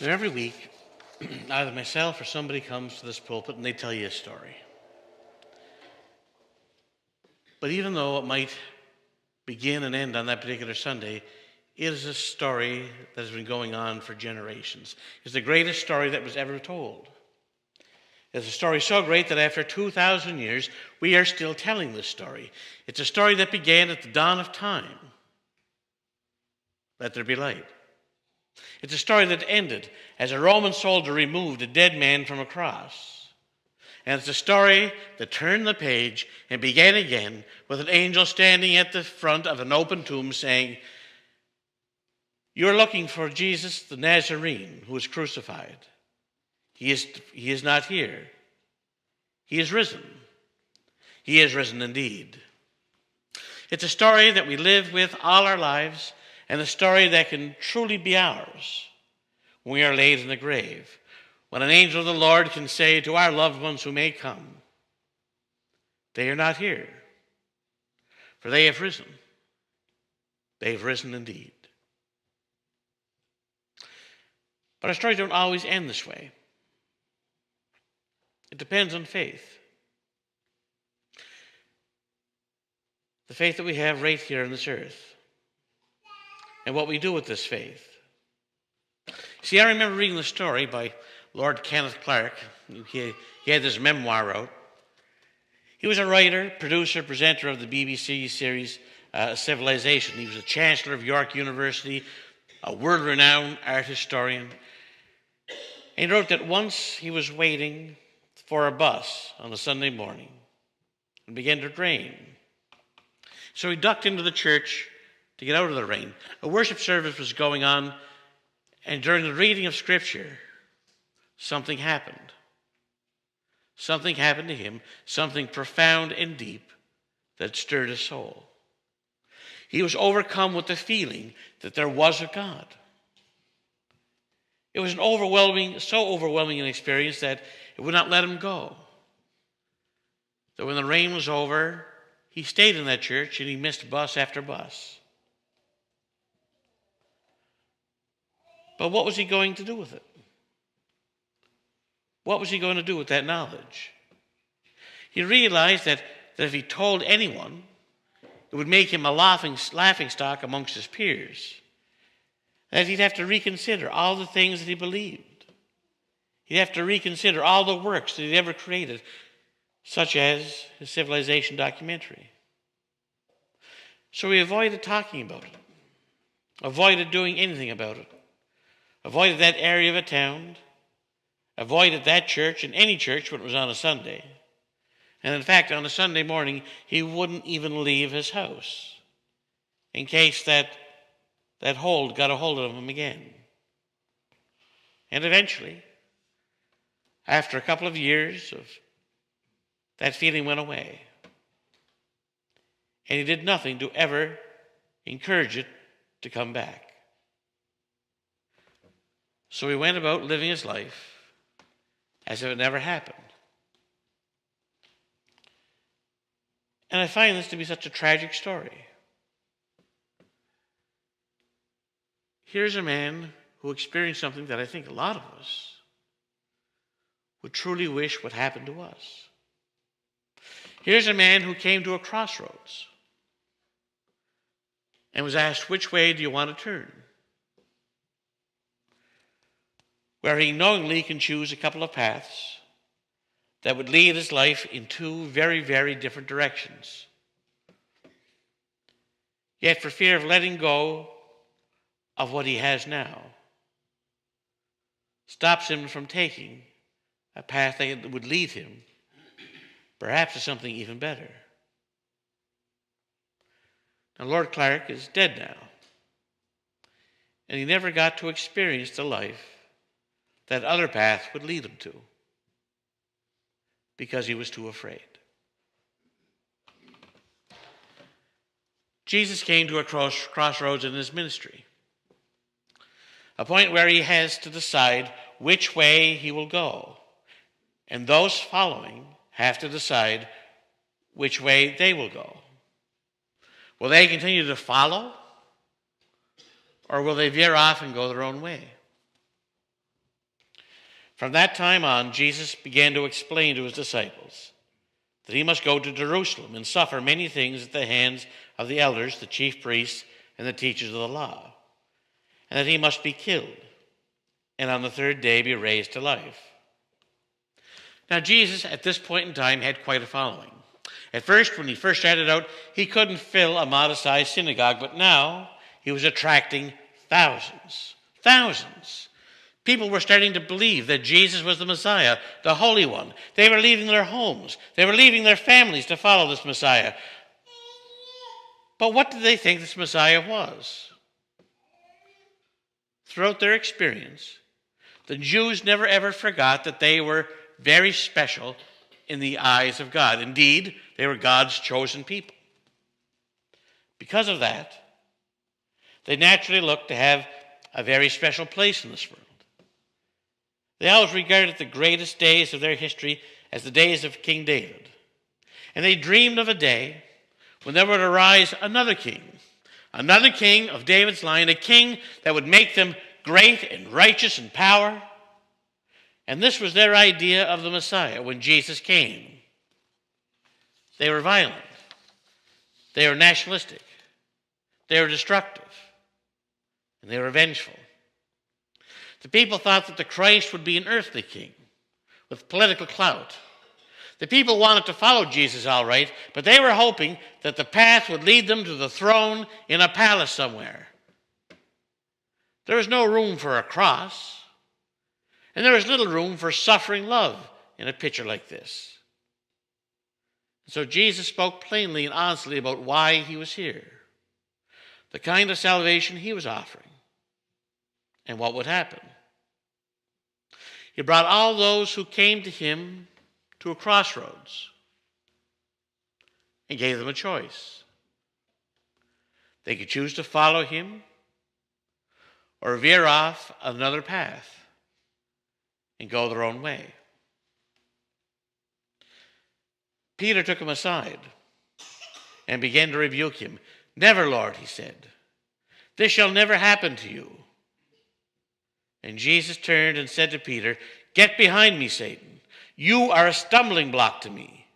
Now, every week, either myself or somebody comes to this pulpit and they tell you a story. But even though it might begin and end on that particular Sunday, it is a story that has been going on for generations. It's the greatest story that was ever told. It's a story so great that after 2,000 years, we are still telling this story. It's a story that began at the dawn of time. Let there be light. It's a story that ended as a Roman soldier removed a dead man from a cross. And it's a story that turned the page and began again with an angel standing at the front of an open tomb saying, "You're looking for Jesus the Nazarene who was crucified. He is not here. He is risen. He is risen indeed." It's a story that we live with all our lives, and a story that can truly be ours when we are laid in the grave, when an angel of the Lord can say to our loved ones who may come, "They are not here, for they have risen. They have risen indeed." But our stories don't always end this way. It depends on faith. The faith that we have right here on this earth. And what we do with this faith. See, I remember reading the story by Lord Kenneth Clark. He had this memoir out. He was a writer, producer, presenter of the BBC series Civilization. He was a chancellor of York University, a world-renowned art historian. And he wrote that once he was waiting for a bus on a Sunday morning and began to rain. So he ducked into the church to get out of the rain. A worship service was going on, and during the reading of Scripture, something happened. Something happened to him, something profound and deep that stirred his soul. He was overcome with the feeling that there was a God. It was so overwhelming an experience that it would not let him go. So when the rain was over, he stayed in that church and he missed bus after bus. But what was he going to do with it? What was he going to do with that knowledge? He realized that if he told anyone, it would make him a laughing stock amongst his peers. That he'd have to reconsider all the things that he believed. He'd have to reconsider all the works that he'd ever created, such as his Civilization documentary. So he avoided talking about it, avoided doing anything about it, avoided that area of a town, avoided that church and any church when it was on a Sunday. And in fact, on a Sunday morning, he wouldn't even leave his house in case that hold got a hold of him again. And eventually, after a couple of years that feeling went away. And he did nothing to ever encourage it to come back. So he went about living his life as if it never happened. And I find this to be such a tragic story. Here's a man who experienced something that I think a lot of us would truly wish would happen to us. Here's a man who came to a crossroads and was asked, "Which way do you want to turn?" Where he knowingly can choose a couple of paths that would lead his life in two very, very different directions. Yet for fear of letting go of what he has now, stops him from taking a path that would lead him perhaps to something even better. Now, Lord Clark is dead now, and he never got to experience the life that other path would lead him to because he was too afraid. Jesus came to a crossroads in his ministry, a point where he has to decide which way he will go, and those following have to decide which way they will go. Will they continue to follow, or will they veer off and go their own way? From that time on, Jesus began to explain to his disciples that he must go to Jerusalem and suffer many things at the hands of the elders, the chief priests, and the teachers of the law, and that he must be killed, and on the third day be raised to life. Now, Jesus, at this point in time, had quite a following. At first, when he first started out, he couldn't fill a modest-sized synagogue, but now he was attracting thousands. Thousands. People were starting to believe that Jesus was the Messiah, the Holy One. They were leaving their homes. They were leaving their families to follow this Messiah. But what did they think this Messiah was? Throughout their experience, the Jews never ever forgot that they were very special in the eyes of God. Indeed, they were God's chosen people. Because of that, they naturally looked to have a very special place in this world. They always regarded the greatest days of their history as the days of King David. And they dreamed of a day when there would arise another king of David's line, a king that would make them great and righteous in power. And this was their idea of the Messiah when Jesus came. They were violent. They were nationalistic. They were destructive. And they were vengeful. The people thought that the Christ would be an earthly king with political clout. The people wanted to follow Jesus all right, but they were hoping that the path would lead them to the throne in a palace somewhere. There was no room for a cross, and there was little room for suffering love in a picture like this. So Jesus spoke plainly and honestly about why he was here, the kind of salvation he was offering, and what would happen. He brought all those who came to him to a crossroads and gave them a choice. They could choose to follow him or veer off another path and go their own way. Peter took him aside and began to rebuke him. "Never, Lord," he said. "This shall never happen to you." And Jesus turned and said to Peter, "Get behind me, Satan. You are a stumbling block to me.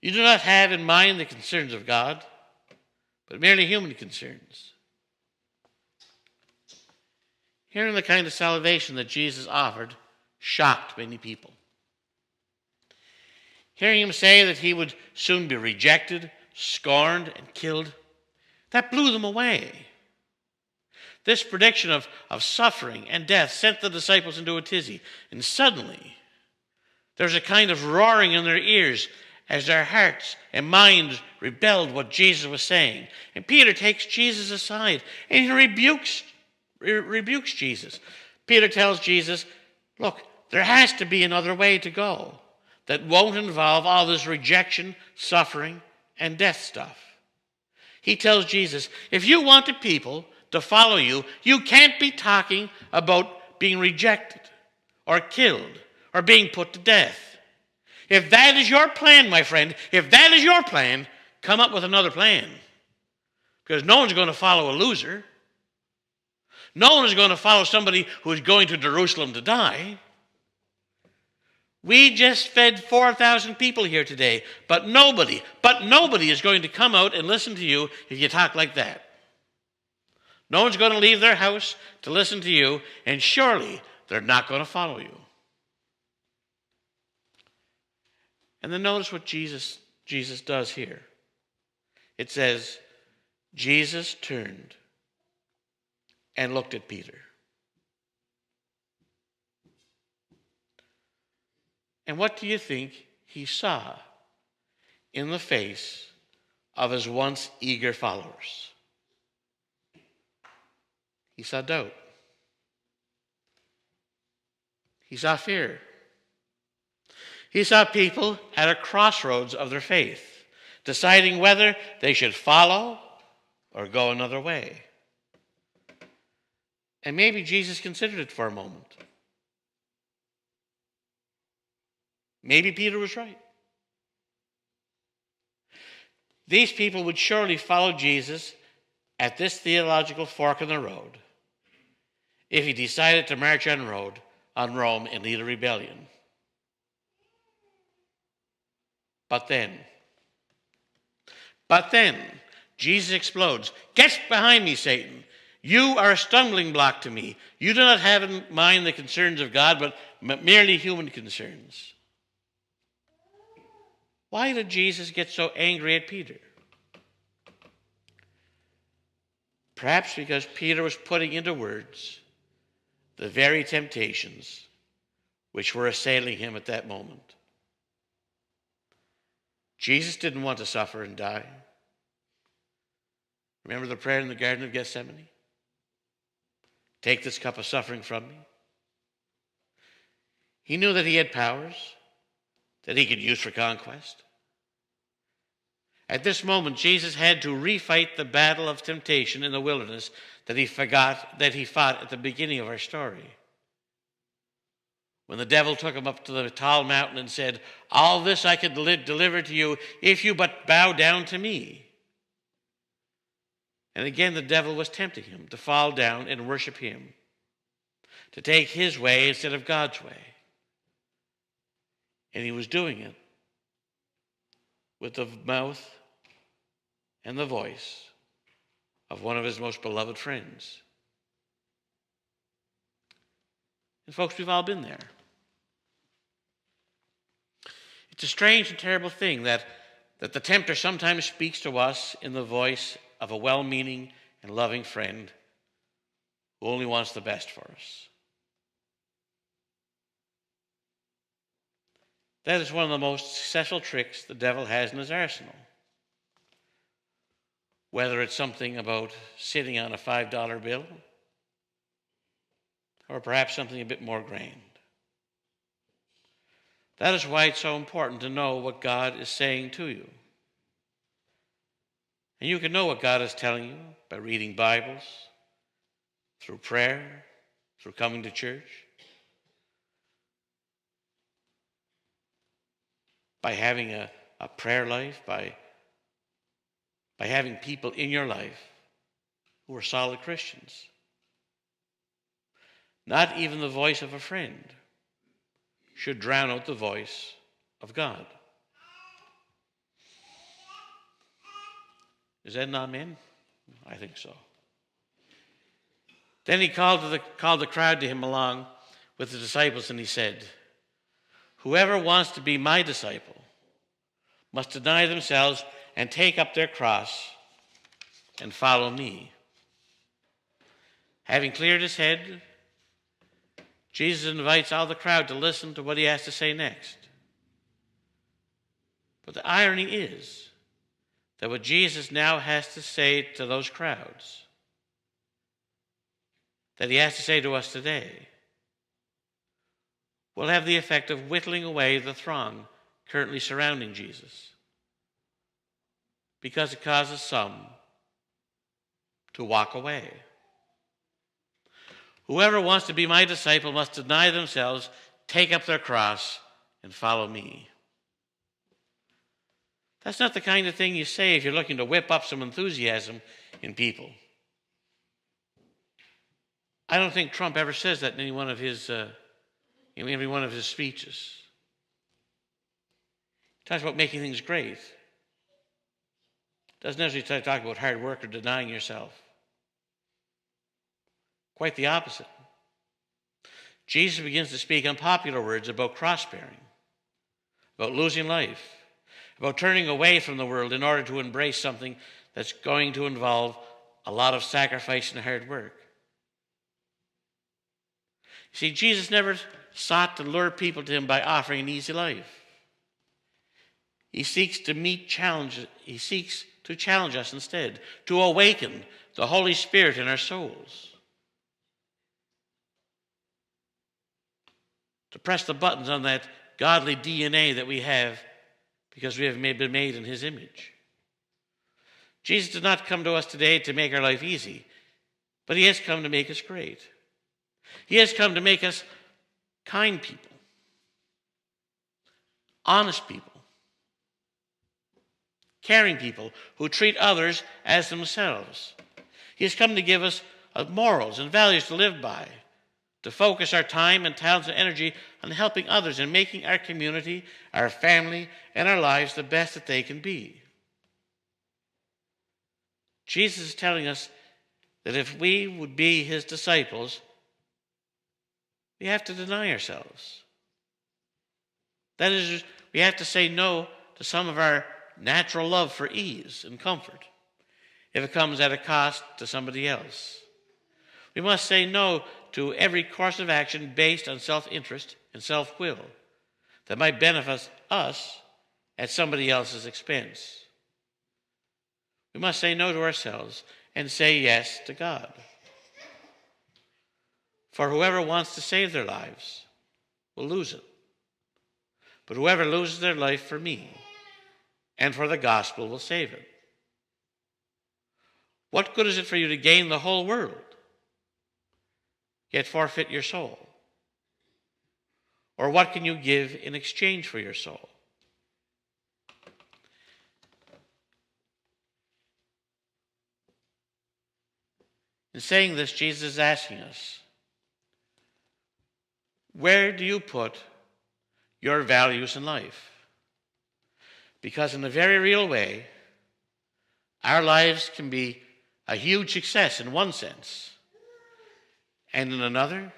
You do not have in mind the concerns of God, but merely human concerns." Hearing the kind of salvation that Jesus offered shocked many people. Hearing him say that he would soon be rejected, scorned, and killed, that blew them away. This prediction of suffering and death sent the disciples into a tizzy. And suddenly, there's a kind of roaring in their ears as their hearts and minds rebelled what Jesus was saying. And Peter takes Jesus aside and he rebukes Jesus. Peter tells Jesus, "Look, there has to be another way to go that won't involve all this rejection, suffering, and death stuff." He tells Jesus, if you want the people to follow you, you can't be talking about being rejected or killed or being put to death. If that is your plan, my friend, if that is your plan, come up with another plan. Because no one's going to follow a loser. No one is going to follow somebody who is going to Jerusalem to die. We just fed 4,000 people here today, but nobody is going to come out and listen to you if you talk like that. No one's going to leave their house to listen to you, and surely they're not going to follow you. And then notice what Jesus does here. It says, Jesus turned and looked at Peter. And what do you think he saw in the face of his once eager followers? He saw doubt. He saw fear. He saw people at a crossroads of their faith, deciding whether they should follow or go another way. And maybe Jesus considered it for a moment. Maybe Peter was right. These people would surely follow Jesus at this theological fork in the road if he decided to march on on Rome and lead a rebellion. But then, Jesus explodes. Get behind me, Satan. You are a stumbling block to me. You do not have in mind the concerns of God, but merely human concerns. Why did Jesus get so angry at Peter? Perhaps because Peter was putting into words the very temptations which were assailing him at that moment. Jesus didn't want to suffer and die. Remember the prayer in the Garden of Gethsemane? Take this cup of suffering from me. He knew that he had powers that he could use for conquest. At this moment, Jesus had to refight the battle of temptation in the wilderness that he fought at the beginning of our story. When the devil took him up to the tall mountain and said, all this I could deliver to you if you but bow down to me. And again, the devil was tempting him to fall down and worship him, to take his way instead of God's way. And he was doing it with the mouth and the voice of one of his most beloved friends. And folks, we've all been there. It's a strange and terrible thing that the tempter sometimes speaks to us in the voice of a well-meaning and loving friend who only wants the best for us. That is one of the most successful tricks the devil has in his arsenal. Whether it's something about sitting on a $5 bill, or perhaps something a bit more grand. That is why it's so important to know what God is saying to you. And you can know what God is telling you by reading Bibles, through prayer, through coming to church, by having a prayer life, by having people in your life who are solid Christians. Not even the voice of a friend should drown out the voice of God. Is that an amen? I think so. Then he called the crowd to him along with the disciples, and he said, whoever wants to be my disciple must deny themselves and take up their cross and follow me. Having cleared his head, Jesus invites all the crowd to listen to what he has to say next. But the irony is that what Jesus now has to say to those crowds, that he has to say to us today, will have the effect of whittling away the throng currently surrounding Jesus, because it causes some to walk away. Whoever wants to be my disciple must deny themselves, take up their cross, and follow me. That's not the kind of thing you say if you're looking to whip up some enthusiasm in people. I don't think Trump ever says that in any one of his in every one of his speeches. He talks about making things great. Doesn't necessarily talk about hard work or denying yourself. Quite the opposite. Jesus begins to speak unpopular words about cross-bearing, about losing life, about turning away from the world in order to embrace something that's going to involve a lot of sacrifice and hard work. See, Jesus never sought to lure people to him by offering an easy life. He seeks to meet challenges. He seeks to challenge us instead, to awaken the Holy Spirit in our souls, to press the buttons on that godly DNA that we have because we have been made in his image. Jesus did not come to us today to make our life easy, but he has come to make us great. He has come to make us kind people, honest people, caring people who treat others as themselves. He has come to give us morals and values to live by, to focus our time and talents and energy on helping others and making our community, our family, and our lives the best that they can be. Jesus is telling us that if we would be his disciples, we have to deny ourselves. That is, we have to say no to some of our natural love for ease and comfort if it comes at a cost to somebody else. We must say no to every course of action based on self-interest and self-will that might benefit us at somebody else's expense. We must say no to ourselves and say yes to God. For whoever wants to save their lives will lose it. But whoever loses their life for me and for the gospel will save it. What good is it for you to gain the whole world, yet forfeit your soul? Or what can you give in exchange for your soul? In saying this, Jesus is asking us, where do you put your values in life? Because in a very real way, our lives can be a huge success in one sense, and in another,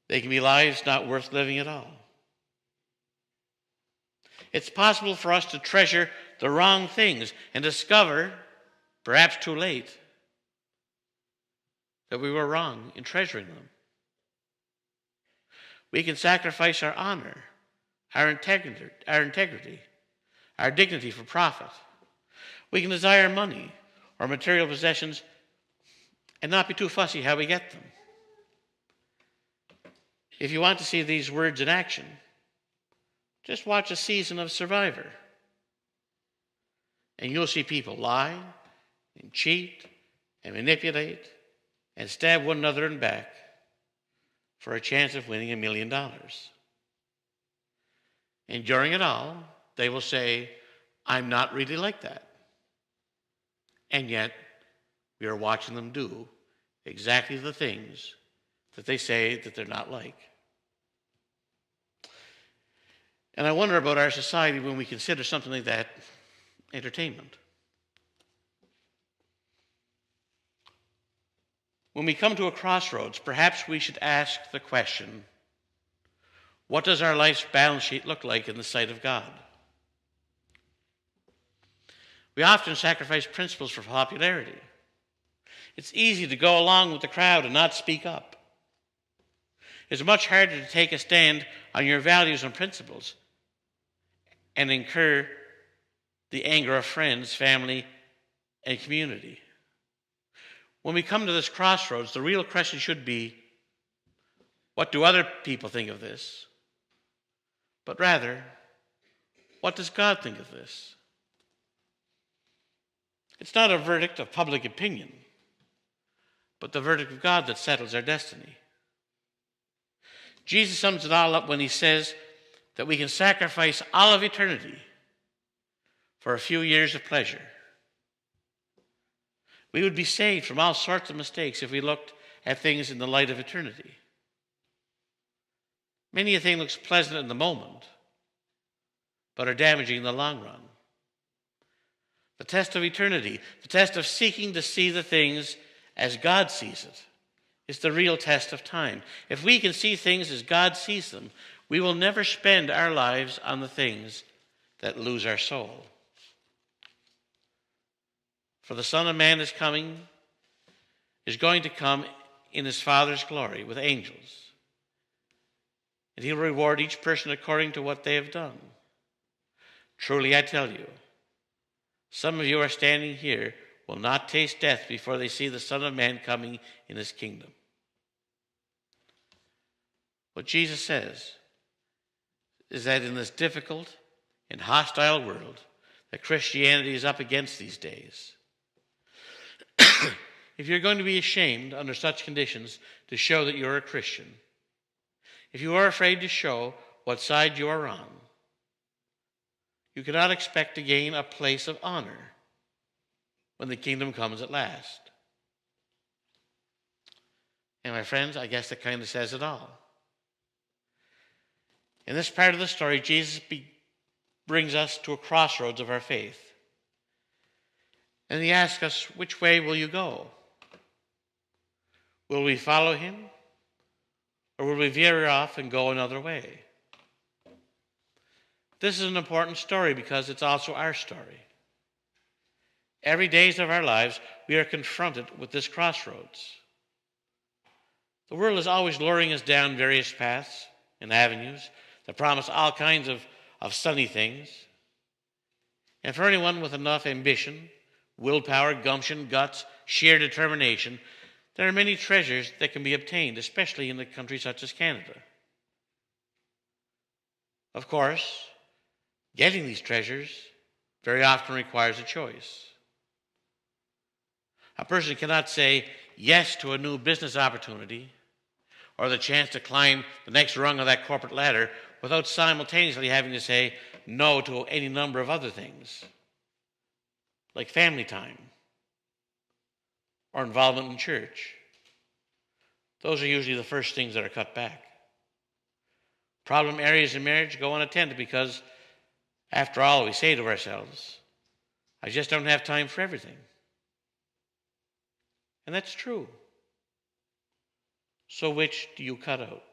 they can be lives not worth living at all. It's possible for us to treasure the wrong things and discover, perhaps too late, that we were wrong in treasuring them. We can sacrifice our honor, our integrity, our dignity for profit. We can desire money or material possessions and not be too fussy how we get them. If you want to see these words in action, just watch a season of Survivor. And you'll see people lie and cheat and manipulate and stab one another in the back for a chance of winning $1 million. And during it all, they will say, I'm not really like that. And yet, we are watching them do exactly the things that they say that they're not like. And I wonder about our society when we consider something like that entertainment. When we come to a crossroads, perhaps we should ask the question, what does our life's balance sheet look like in the sight of God? We often sacrifice principles for popularity. It's easy to go along with the crowd and not speak up. It's much harder to take a stand on your values and principles and incur the anger of friends, family, and community. When we come to this crossroads, the real question should be, what do other people think of this? But rather, what does God think of this? It's not a verdict of public opinion, but the verdict of God that settles our destiny. Jesus sums it all up when he says that we can sacrifice all of eternity for a few years of pleasure. We would be saved from all sorts of mistakes if we looked at things in the light of eternity. Many a thing looks pleasant in the moment, but are damaging in the long run. The test of eternity, the test of seeking to see the things as God sees it, is the real test of time. If we can see things as God sees them, we will never spend our lives on the things that lose our soul. For the Son of Man is going to come in his Father's glory with angels, and he'll reward each person according to what they have done. Truly, I tell you, some of you are standing here will not taste death before they see the Son of Man coming in his kingdom. What Jesus says is that in this difficult and hostile world that Christianity is up against these days, if you're going to be ashamed under such conditions to show that you're a Christian, if you are afraid to show what side you are on, you cannot expect to gain a place of honor when the kingdom comes at last. And my friends, I guess that kind of says it all. In this part of the story, Jesus brings us to a crossroads of our faith. And he asks us, which way will you go? Will we follow him? Or will we veer off and go another way? This is an important story because it's also our story. Every day of our lives, we are confronted with this crossroads. The world is always luring us down various paths and avenues that promise all kinds of sunny things. And for anyone with enough ambition, willpower, gumption, guts, sheer determination, there are many treasures that can be obtained, especially in a country such as Canada. Of course, getting these treasures very often requires a choice. A person cannot say yes to a new business opportunity or the chance to climb the next rung of that corporate ladder without simultaneously having to say no to any number of other things, like family time or involvement in church. Those are usually the first things that are cut back. Problem areas in marriage go unattended because, after all, we say to ourselves, I just don't have time for everything. And that's true. So which do you cut out?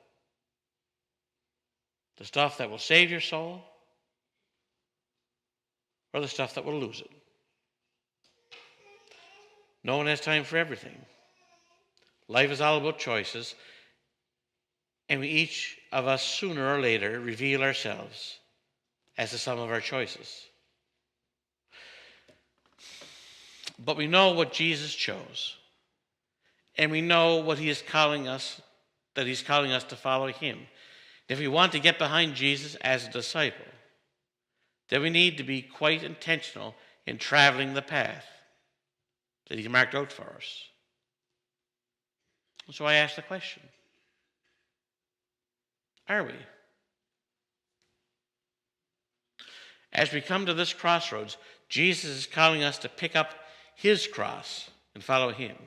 The stuff that will save your soul or the stuff that will lose it? No one has time for everything. Life is all about choices, and we each of us sooner or later reveal ourselves as the sum of our choices. But we know what Jesus chose, and we know what he is calling us, that he's calling us to follow him. If we want to get behind Jesus as a disciple, then we need to be quite intentional in traveling the path that he's marked out for us. So I ask the question, are we? As we come to this crossroads, Jesus is calling us to pick up his cross and follow him.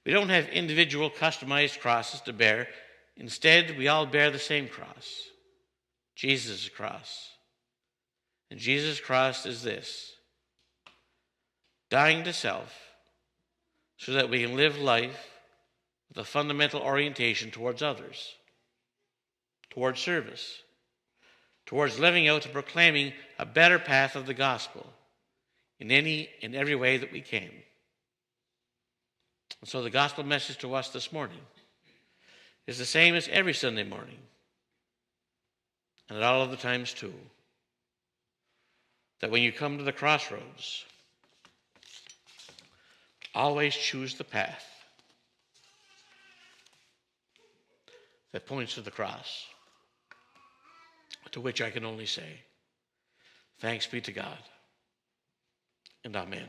We don't have individual customized crosses to bear. Instead, we all bear the same cross, Jesus' cross. And Jesus' cross is this: dying to self so that we can live life with a fundamental orientation towards others, towards service, towards living out and proclaiming a better path of the gospel in any and every way that we can. And so the gospel message to us this morning is the same as every Sunday morning, and at all other times too, that when you come to the crossroads, always choose the path that points to the cross, to which I can only say, thanks be to God, and amen.